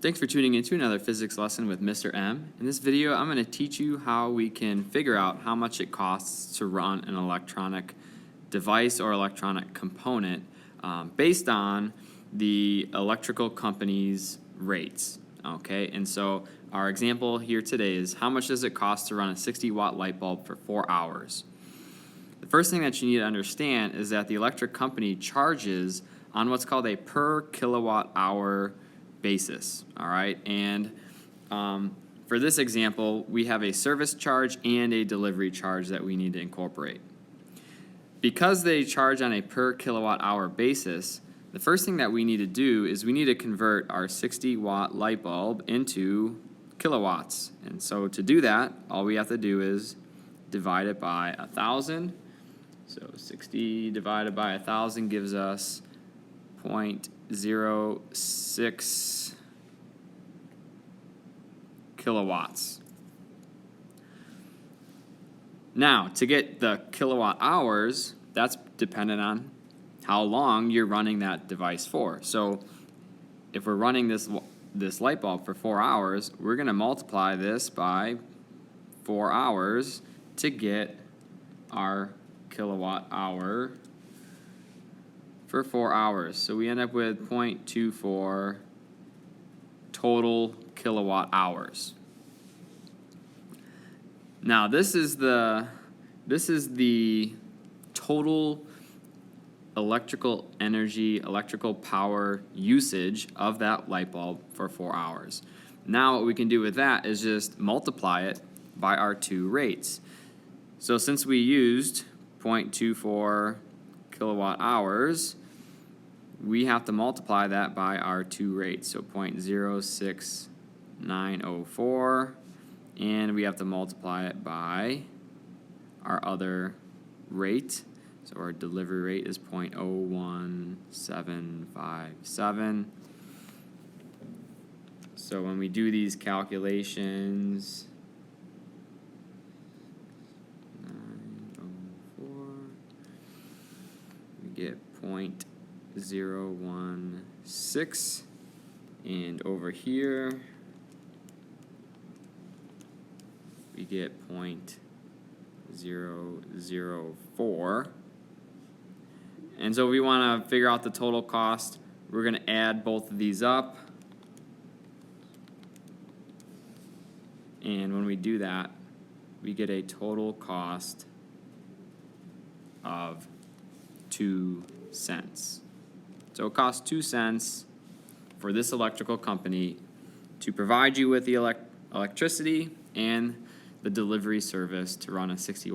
Thanks for tuning into another physics lesson with Mr. M. In this video, I'm going to teach you how we can figure out how much it costs to run an electronic device or electronic component based on the electrical company's rates. Okay, and so our example here today is how much does it cost to run a 60-watt light bulb for 4 hours? The first thing that you need to understand is that the electric company charges on what's called a per kilowatt hour basis, all right? And for this example, we have a service charge and a delivery charge that we need to incorporate. Because they charge on a per kilowatt hour basis, the first thing that we need to do is we need to convert our 60-watt light bulb into kilowatts. And so to do that, all we have to do is divide it by 1,000. So 60 divided by 1,000 gives us 0.06 kilowatts. Now, to get the kilowatt hours, that's dependent on how long you're running that device for. So if we're running this light bulb for 4 hours, we're going to multiply this by 4 hours to get our kilowatt hour for 4 hours. So we end up with 0.24 total kilowatt hours. Now this is the total electrical energy, electrical power usage of that light bulb for 4 hours. Now what we can do with that is just multiply it by our two rates. So since we used 0.24 kilowatt hours, we have to multiply that by our two rates, so 0.06904, and we have to multiply it by our other rate. So our delivery rate is 0.01757. So when we do these calculations, 904, we get 0.016, and over here we get 0.004. And so we want to figure out the total cost. We're going to add both of these up, and when we do that, we get a total cost of 2 cents. So it costs 2 cents for this electrical company to provide you with the electricity and the delivery service to run a 60-watt